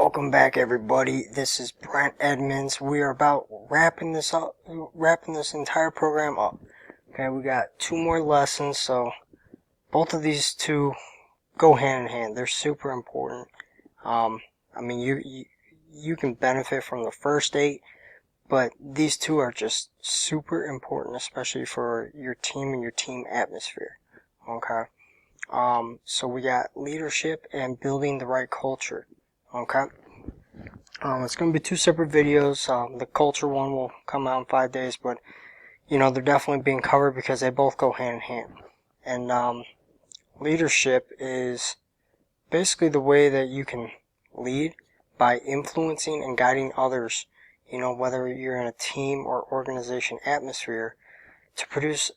Welcome back, everybody. This is Brent Edmonds. We are about wrapping this entire program up. Okay, we got 2 more lessons, so both of these two go hand in hand. They're super important. You can benefit from the first 8, but these 2 are just super important, especially for your team and your team atmosphere. Okay. So we got leadership and building the right culture. Okay. It's going to be 2 separate videos. The culture one will come out in 5 days, but they're definitely being covered because they both go hand in hand. And leadership is basically the way that you can lead by influencing and guiding others, whether you're in a team or organization atmosphere, to produce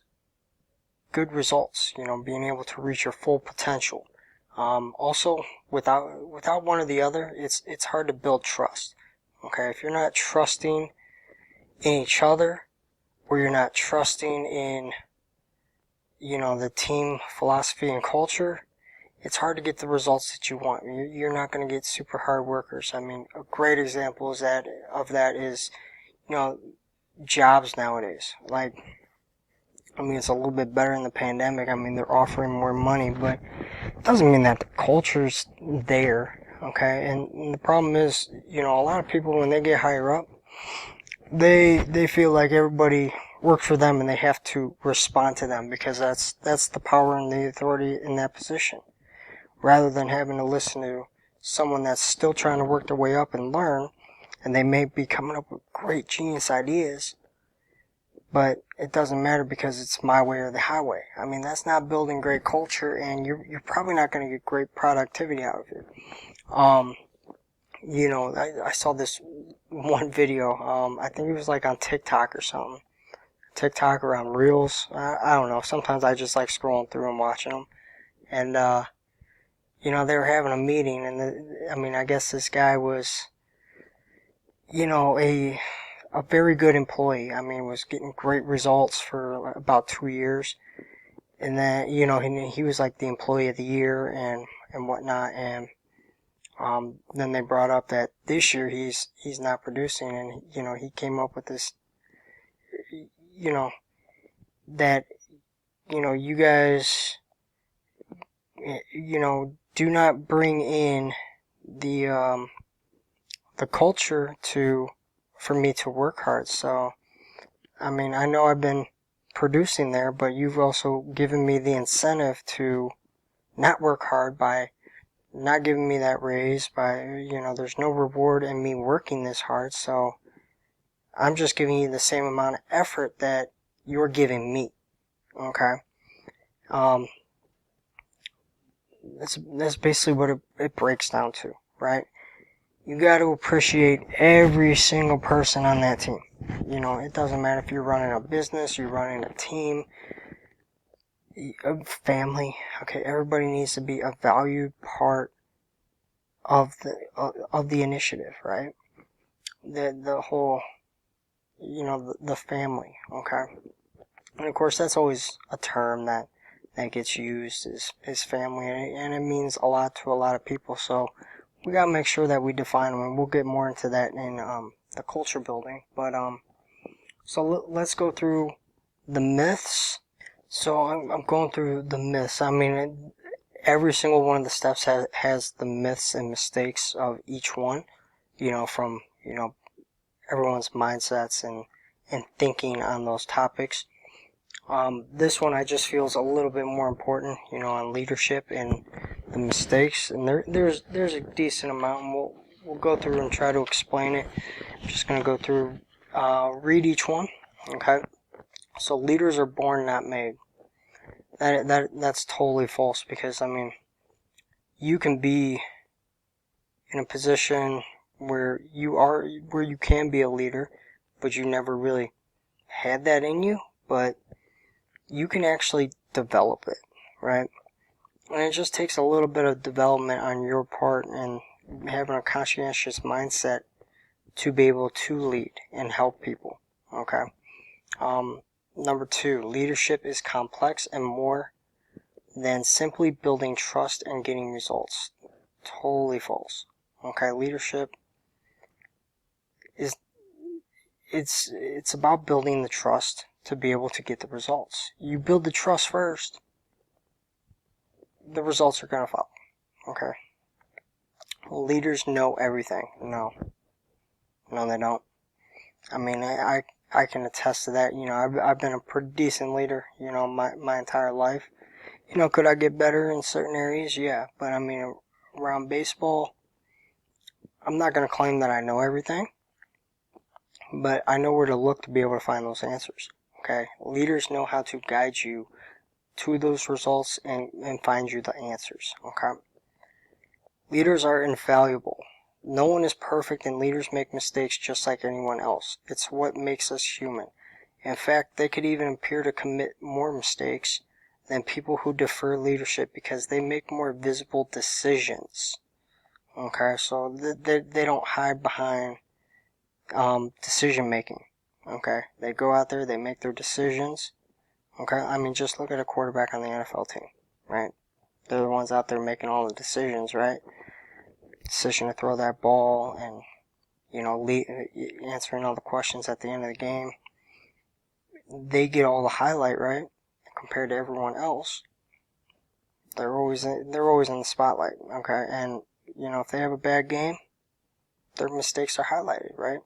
good results, being able to reach your full potential. Also, without one or the other, it's hard to build trust. Okay, if you're not trusting in each other, or you're not trusting in, the team philosophy and culture, it's hard to get the results that you want. You're not going to get super hard workers. I mean, a great example of that is, jobs nowadays. It's a little bit better in the pandemic. They're offering more money, but it doesn't mean that the culture's there, okay? And the problem is, a lot of people, when they get higher up, they feel like everybody works for them and they have to respond to them because that's the power and the authority in that position. Rather than having to listen to someone that's still trying to work their way up and learn, and they may be coming up with great genius ideas, but it doesn't matter because it's my way or the highway. That's not building great culture, and you're probably not going to get great productivity out of it. I saw this one video, I think it was on TikTok or something. TikTok or on Reels. I don't know. Sometimes I just like scrolling through and watching them. And, they were having a meeting, and I guess this guy was, a very good employee. Was getting great results for about 2 years. And then, he was like the employee of the year and whatnot. And, then they brought up that this year he's not producing, and, he came up with this, that, you guys, do not bring in the culture for me to work hard. So, I know I've been producing there, but you've also given me the incentive to not work hard by not giving me that raise, by, there's no reward in me working this hard, so I'm just giving you the same amount of effort that you're giving me. Okay? That's basically what it breaks down to, right? You got to appreciate every single person on that team. It doesn't matter if you're running a business, you're running a team, a family. Okay, everybody needs to be a valued part of the initiative, right? The whole, the family. Okay, and of course that's always a term that gets used is family, and it means a lot to a lot of people. So we gotta make sure that we define them, and we'll get more into that in the culture building. But so let's go through the myths. So I'm going through the myths. Every single one of the steps has the myths and mistakes of each one. From everyone's mindsets and thinking on those topics. This one I just feel is a little bit more important, on leadership and the mistakes, and there's a decent amount, and we'll go through and try to explain it. I'm just gonna go through, read each one. Okay. So leaders are born, not made. That's totally false, because you can be in a position where you can be a leader, but you never really had that in you, but you can actually develop it, right? And it just takes a little bit of development on your part and having a conscientious mindset to be able to lead and help people, okay? Number 2, leadership is complex and more than simply building trust and getting results. Totally false, Okay, leadership is it's about building the trust to be able to get the results. You build the trust first, the results are gonna follow. Okay. Leaders know everything. No, they don't. I mean, I can attest to that. You know, I've been a pretty decent leader. You know, my entire life. You know, could I get better in certain areas? Yeah, but I mean, around baseball, I'm not gonna claim that I know everything, but I know where to look to be able to find those answers. Okay, leaders know how to guide you to those results and find you the answers. Okay, leaders are infallible. No one is perfect, and leaders make mistakes just like anyone else. It's what makes us human. In fact, they could even appear to commit more mistakes than people who defer leadership because they make more visible decisions. Okay, so they don't hide behind decision making. Okay, they go out there, they make their decisions. Okay, I mean, just look at a quarterback on the NFL team, right? They're the ones out there making all the decisions, right? Decision to throw that ball and, you know, answering all the questions at the end of the game. They get all the highlight, right? Compared to everyone else. They're always in the spotlight, okay? And, you know, if they have a bad game, their mistakes are highlighted, right?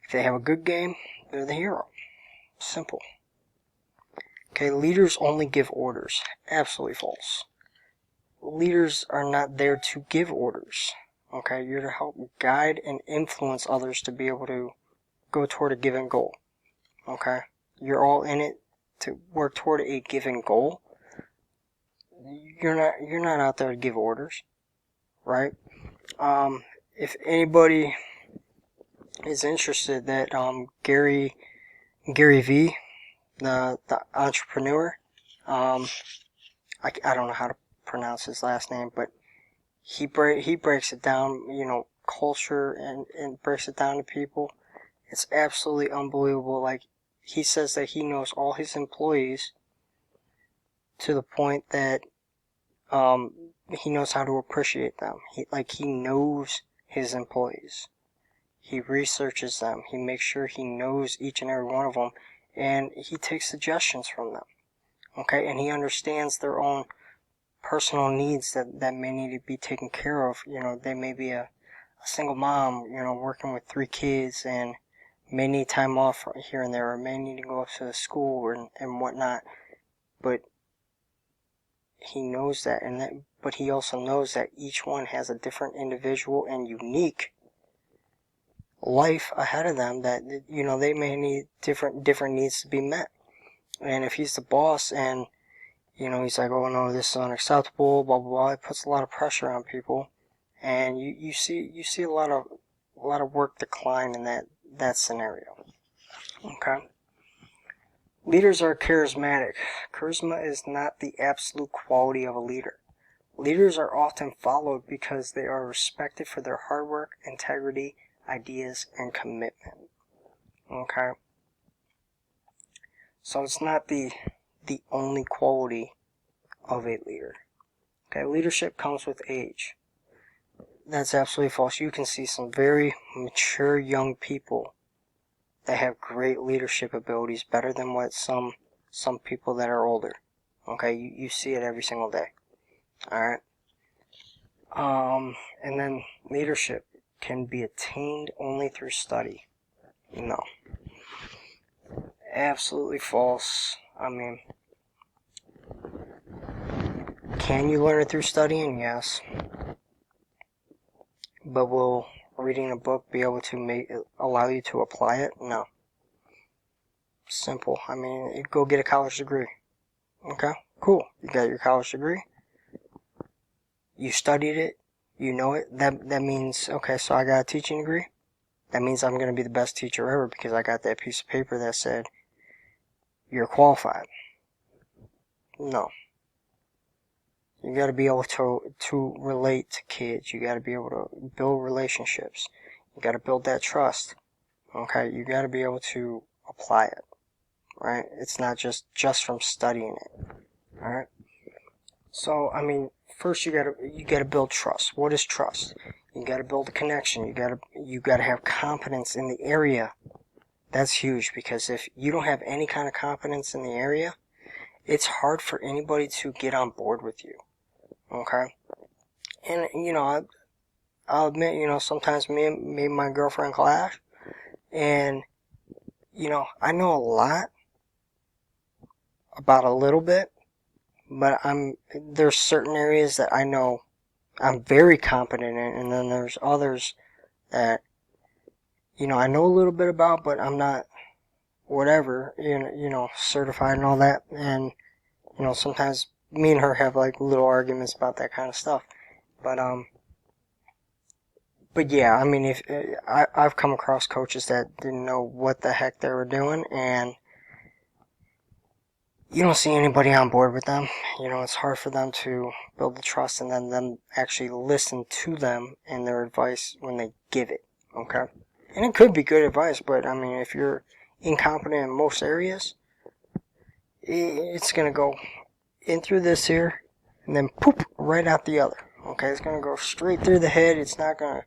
If they have a good game, they're the hero. Simple. Okay, leaders only give orders. Absolutely false. Leaders are not there to give orders. Okay, you're to help guide and influence others to be able to go toward a given goal. Okay, you're all in it to work toward a given goal. You're not out there to give orders, right? If anybody is interested, that Gary V, the entrepreneur, I don't know how to pronounce his last name, but he breaks it down, you know, culture and breaks it down to people. It's absolutely unbelievable. Like, he says that he knows all his employees to the point that he knows how to appreciate them. He knows his employees. He researches them. He makes sure he knows each and every one of them, and he takes suggestions from them. Okay, and he understands their own personal needs that may need to be taken care of. You know, they may be a single mom, you know, working with 3 kids and may need time off here and there, or may need to go to school and whatnot. But he knows that, but he also knows that each one has a different individual and unique life ahead of them, that, you know, they may need different needs to be met. And if he's the boss and, you know, he's like, oh no, this is unacceptable, blah blah blah, it puts a lot of pressure on people, and you see a lot of work decline in that scenario. Okay. Leaders are charismatic. Charisma is not the absolute quality of a leader. Leaders are often followed because they are respected for their hard work, integrity, ideas, and commitment. Okay? So it's not the only quality of a leader. Okay, leadership comes with age. That's absolutely false. You can see some very mature young people that have great leadership abilities, better than what some people that are older. Okay, you see it every single day. Alright? And then leadership can be attained only through study. No. Absolutely false. I mean, can you learn it through studying? Yes. But will reading a book be able to allow you to apply it? No. Simple. I mean, go get a college degree. Okay? Cool. You got your college degree. You studied it. You know it. That means, okay, so I got a teaching degree. That means I'm going to be the best teacher ever because I got that piece of paper that said, you're qualified. No. You got to be able to relate to kids. You got to be able to build relationships. You got to build that trust. Okay? You got to be able to apply it. Right? It's not just from studying it. Alright? So, I mean, first you gotta build trust. What is trust? You gotta build a connection. You gotta have confidence in the area. That's huge, because if you don't have any kind of confidence in the area, it's hard for anybody to get on board with you. Okay? And, I'll admit, sometimes me and my girlfriend clash, and, I know a lot about a little bit, but there's certain areas that I know I'm very competent in, and then there's others that, I know a little bit about, but I'm not whatever, certified and all that, and, sometimes me and her have like little arguments about that kind of stuff, but yeah, I mean, if I've come across coaches that didn't know what the heck they were doing, and you don't see anybody on board with them. It's hard for them to build the trust and then them actually listen to them and their advice when they give it, okay? And it could be good advice, but I mean, if you're incompetent in most areas, it's going to go in through this here and then poop right out the other, okay? It's going to go straight through the head. It's not going to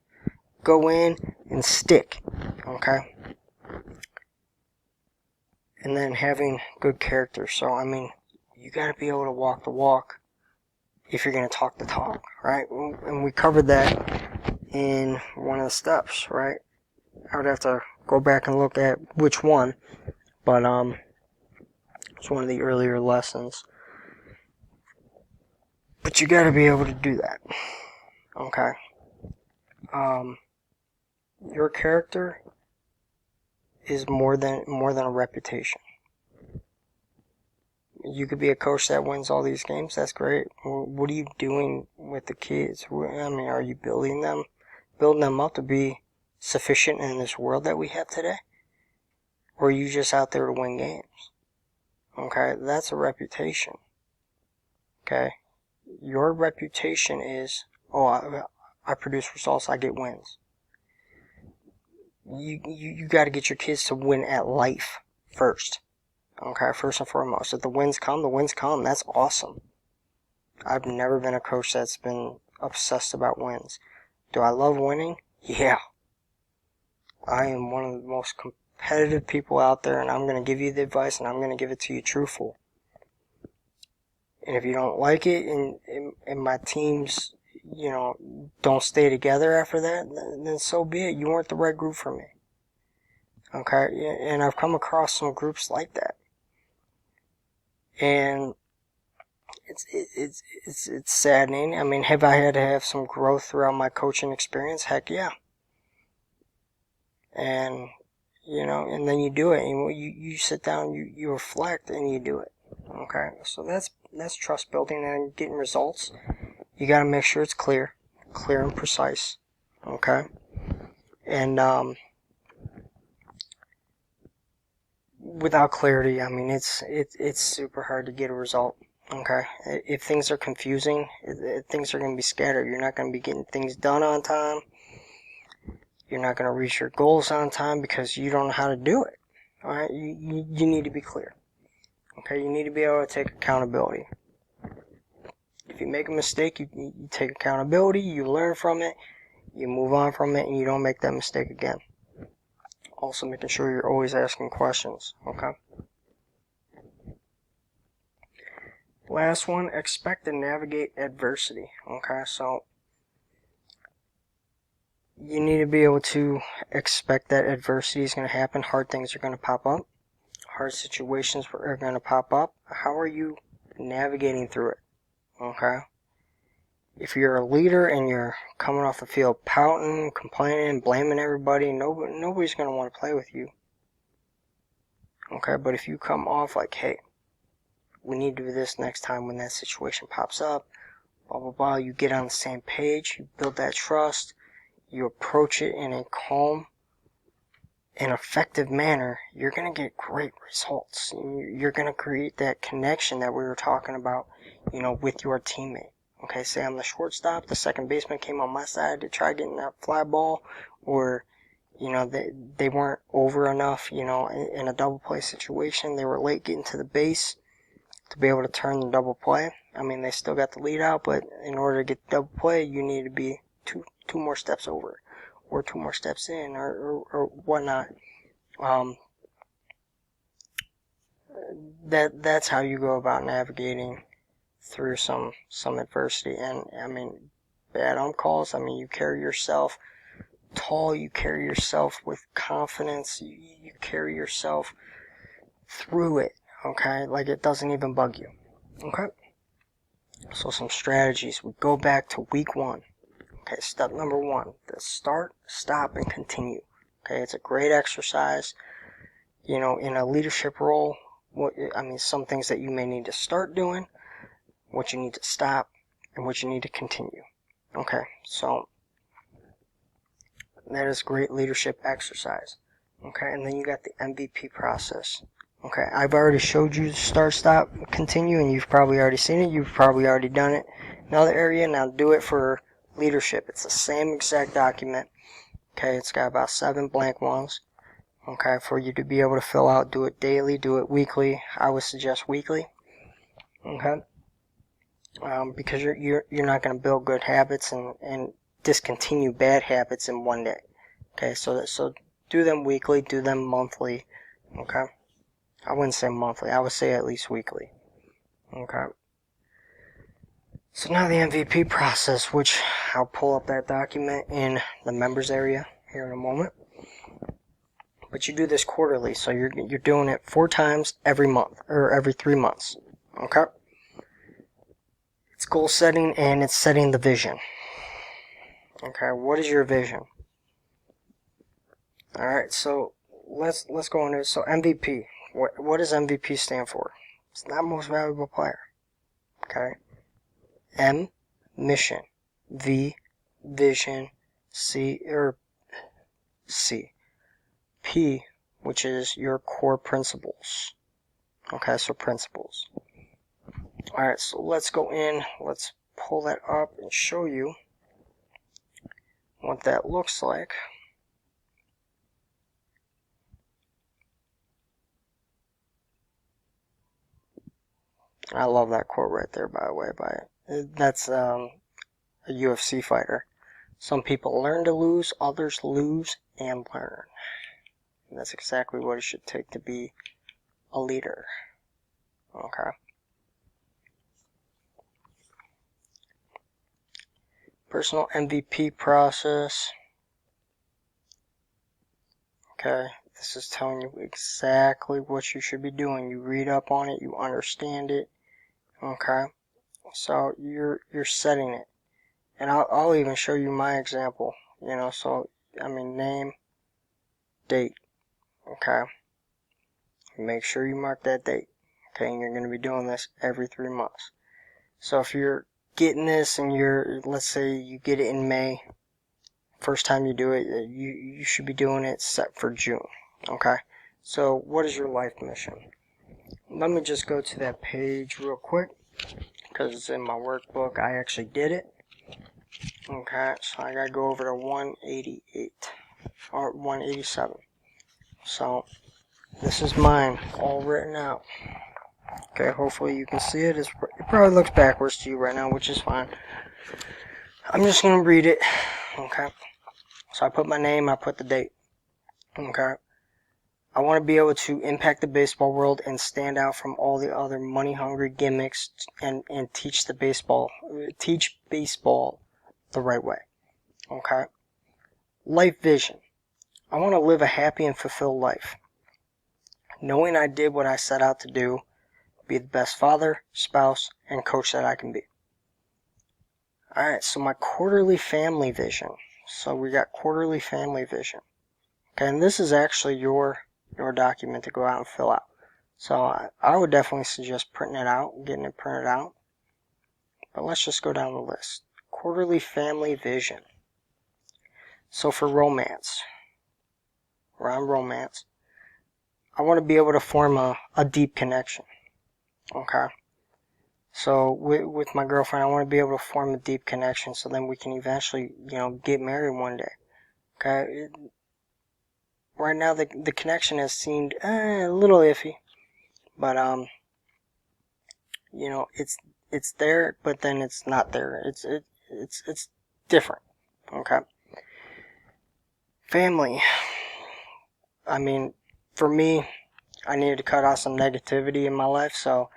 go in and stick, okay? And then having good character. So, I mean, you got to be able to walk the walk if you're going to talk the talk, right? And we covered that in one of the steps, right? I would have to go back and look at which one, but it's one of the earlier lessons. But you got to be able to do that, okay? Your character is more than a reputation. You could be a coach that wins all these games. That's great. What are you doing with the kids? I mean, are you building them up to be sufficient in this world that we have today? Or are you just out there to win games? Okay, that's a reputation. Okay, your reputation is, I produce results, I get wins. You got to get your kids to win at life first. Okay, first and foremost. If the wins come, That's awesome. I've never been a coach that's been obsessed about wins. Do I love winning? Yeah. I am one of the most competitive people out there, and I'm going to give you the advice, and I'm going to give it to you truthful. And if you don't like it, and my teams, don't stay together after that, then so be it. You weren't the right group for me. Okay, and I've come across some groups like that, and it's saddening. I mean, have I had to have some growth throughout my coaching experience? Heck yeah. And and then you do it, and you sit down, you reflect, and you do it. Okay, so that's trust building and getting results. You got to make sure it's clear and precise. Okay, and without clarity, I mean, it's super hard to get a result. Okay, if things are confusing, if things are going to be scattered. You're not going to be getting things done on time. You're not going to reach your goals on time because you don't know how to do it. All right, you need to be clear. Okay, you need to be able to take accountability. If you make a mistake, you take accountability, you learn from it, you move on from it, and you don't make that mistake again. Also making sure you're always asking questions, okay? Last one, expect and navigate adversity, okay? So, you need to be able to expect that adversity is going to happen. Hard things are going to pop up. Hard situations are going to pop up. How are you navigating through it? Okay? If you're a leader and you're coming off the field pouting, complaining, blaming everybody, nobody's going to want to play with you. Okay? But if you come off like, hey, we need to do this next time when that situation pops up, blah, blah, blah, you get on the same page, you build that trust, you approach it in a calm and effective manner, you're going to get great results. You're going to create that connection that we were talking about, with your teammate. Okay, say I'm the shortstop, the second baseman came on my side to try getting that fly ball, or, they weren't over enough, in a double play situation. They were late getting to the base to be able to turn the double play. I mean, they still got the lead out, but in order to get double play, you need to be two more steps over, or 2 more steps in, or whatnot. That's how you go about navigating through some adversity. And I mean, bad calls. I mean, you carry yourself tall. You carry yourself with confidence. You carry yourself through it. Okay, like it doesn't even bug you. Okay. So some strategies. We go back to week 1. Okay, step number 1: the start, stop, and continue. Okay, it's a great exercise. You know, in a leadership role, some things that you may need to start doing, what you need to stop, and what you need to continue. Okay, so that is great leadership exercise. Okay, and then you got the MVP process. Okay, I've already showed you start, stop, continue, and you've probably already seen it. You've probably already done it. Another area, now do it for leadership. It's the same exact document. Okay, it's got about 7 blank ones. Okay, for you to be able to fill out. Do it daily, do it weekly. I would suggest weekly. Okay, because you're not going to build good habits and discontinue bad habits in one day. Okay, so do them weekly, do them monthly. Okay, I wouldn't say monthly. I would say at least weekly. Okay. So now the MVP process, which I'll pull up that document in the members area here in a moment. But you do this quarterly, so you're doing it 4 times every month, or every 3 months. Okay? It's goal setting, and it's setting the vision. Okay, what is your vision? Alright, so let's go into it. So MVP. What does MVP stand for? It's not most valuable player. Okay? M, mission. V, vision. C. P, which is your core principles. Okay, so principles. Alright, so let's go in. Let's pull that up and show you what that looks like. I love that quote right there, by the way. That's a UFC fighter. Some people learn to lose, others lose and learn. And that's exactly what it should take to be a leader. Okay. Personal MVP process. Okay, this is telling you exactly what you should be doing. You read up on it, you understand it. Okay, so you're setting it, and I'll even show you my example. You know, so I mean, name, date. Okay, make sure you mark that date. Okay, and you're going to be doing this every 3 months. So if you're getting this and let's say you get it in May, first time you do it, you should be doing it set for June. Okay, so what is your life mission? Let me just go to that page real quick, because it's in my workbook. I actually did it. Okay, so I gotta go over to 188 or 187. So this is mine, all written out. Okay, hopefully you can see it. It probably looks backwards to you right now, which is fine. I'm just gonna read it. Okay, so I put my name, I put the date. Okay, I want to be able to impact the baseball world and stand out from all the other money-hungry gimmicks and teach baseball the right way. Okay? Life vision. I want to live a happy and fulfilled life. Knowing I did what I set out to do, be the best father, spouse, and coach that I can be. Alright, so my quarterly family vision. So we got quarterly family vision. Okay, and this is actually your document to go out and fill out. So I would definitely suggest printing it out, getting it printed out. But let's just go down the list. Quarterly family vision. So for romance, around romance, I want to be able to form a deep connection. Okay? So with my girlfriend, I want to be able to form a deep connection so then we can eventually, get married one day. Okay? Right now, the connection has seemed a little iffy, but it's it's there, but then it's not there. It's different. Okay. Family. I mean, for me, I needed to cut out some negativity in my life. So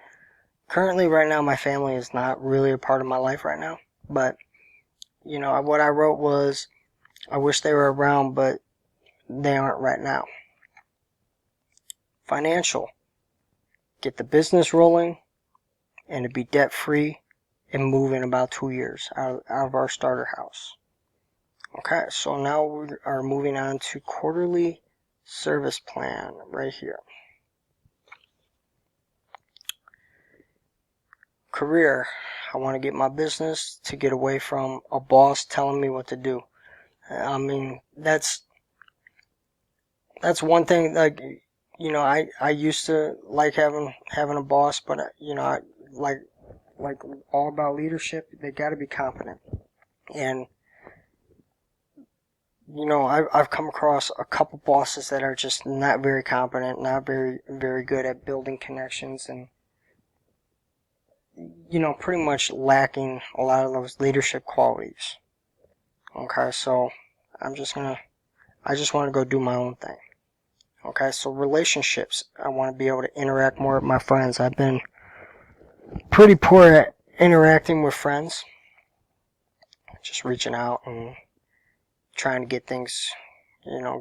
currently, right now, my family is not really a part of my life right now. But what I wrote was, I wish they were around, but they aren't right now. Financial. Get the business rolling, and to be debt free, and move in about 2 years out of our starter house. Okay, so now we are moving on to quarterly service plan right here. Career. I want to get my business to get away from a boss telling me what to do. I mean, that's one thing. Like, I used to like having a boss, but I like all about leadership. They got to be competent, and I've come across a couple bosses that are just not very competent, not very, very good at building connections, and, pretty much lacking a lot of those leadership qualities. Okay, so I just want to go do my own thing. Okay, so relationships. I want to be able to interact more with my friends. I've been pretty poor at interacting with friends. Just reaching out and trying to get things,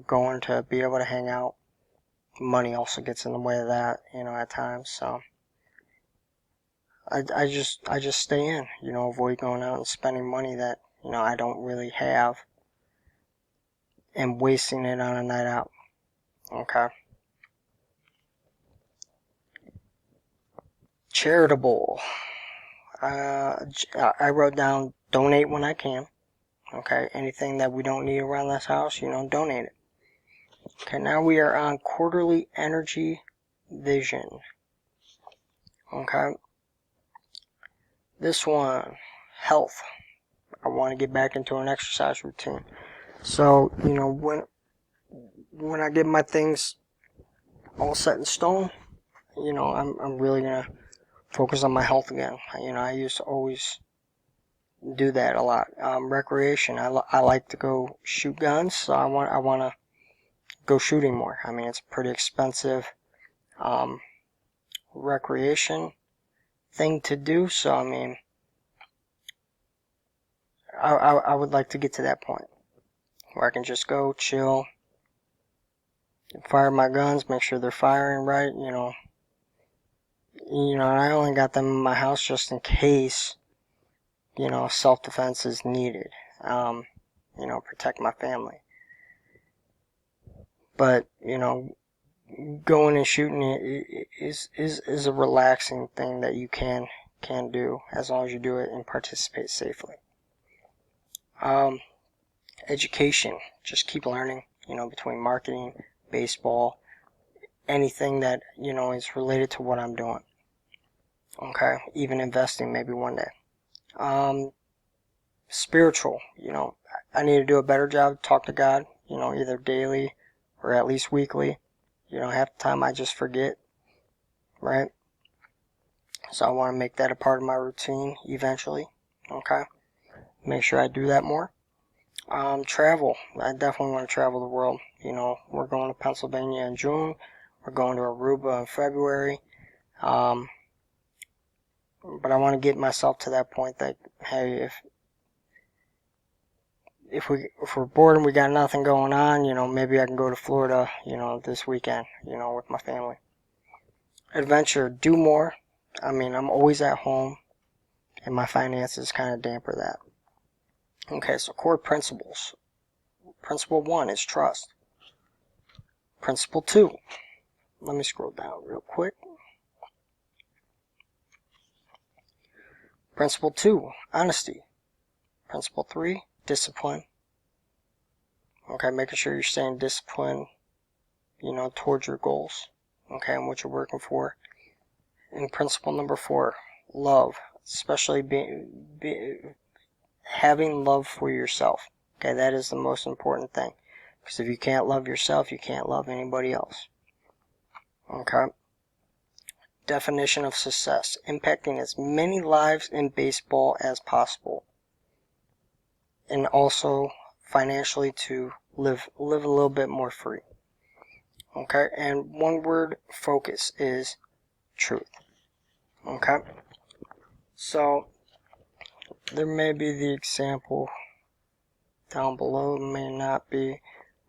going to be able to hang out. Money also gets in the way of that, at times. So I just stay in, avoid going out and spending money that, I don't really have and wasting it on a night out. Okay. Charitable. I wrote down donate when I can. Okay. Anything that we don't need around this house, donate it. Okay. Now we are on quarterly energy vision. Okay. This one, health. I want to get back into an exercise routine. So, when I get my things all set in stone, I'm really going to focus on my health again. I used to always do that a lot. Recreation. I like to go shoot guns, so I want to go shooting more. I mean, it's pretty expensive recreation thing to do, so I mean, I would like to get to that point where I can just go chill, fire my guns, make sure they're firing right, and I only got them in my house just in case, self-defense is needed, protect my family. But, going and shooting it is a relaxing thing that you can do as long as you do it and participate safely. Education, just keep learning, between marketing, baseball, anything that, is related to what I'm doing. Okay, even investing maybe one day. Spiritual, I need to do a better job, talk to God, either daily or at least weekly. Half the time I just forget, right? So I want to make that a part of my routine eventually. Okay, make sure I do that more. Travel. I definitely want to travel the world. We're going to Pennsylvania in June. We're going to Aruba in February. But I want to get myself to that point that, hey, if we're bored and we got nothing going on, maybe I can go to Florida, this weekend, with my family. Adventure, do more. I mean, I'm always at home, and my finances kind of damper that. Okay, so core principles. Principle 1 is trust. Principle 2. Let me scroll down real quick. Principle 2, honesty. Principle 3, discipline. Okay, making sure you're staying disciplined, towards your goals. Okay, and what you're working for. And principle number 4, love. Especially having love for yourself. Okay, that is the most important thing. Because if you can't love yourself, you can't love anybody else. Okay. definition of success: impacting as many lives in baseball as possible, and also financially to live a little bit more free. Okay, and one word focus is truth. Okay, so there may be the example down below, may not be,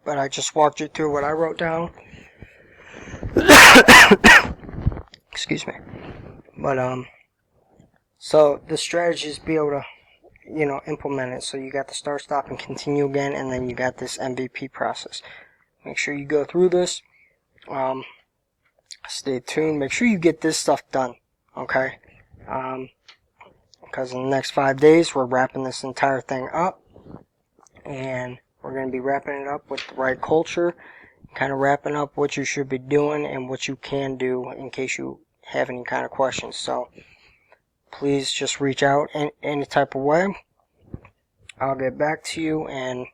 but I just walked you through what I wrote down. Excuse me. But so the strategy is be able to, implement it. So you got the start, stop, and continue again, and then you got this MVP process. Make sure you go through this. Stay tuned. Make sure you get this stuff done. Okay. Because in the next 5 days, we're wrapping this entire thing up, and we're going to be wrapping it up with the right culture, kind of wrapping up what you should be doing and what you can do in case you have any kind of questions. So please just reach out in any type of way. I'll get back to you, and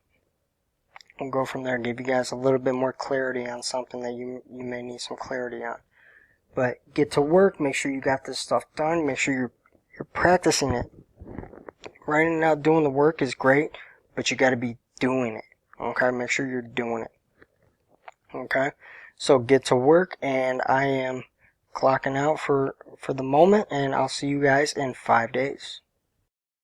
we'll go from there. Give you guys a little bit more clarity on something that you may need some clarity on. But get to work. Make sure you got this stuff done. Make sure you're practicing it. Writing it out, doing the work is great, but you got to be doing it. Okay, make sure you're doing it. Okay, so get to work, and I am clocking out for the moment, and I'll see you guys in 5 days.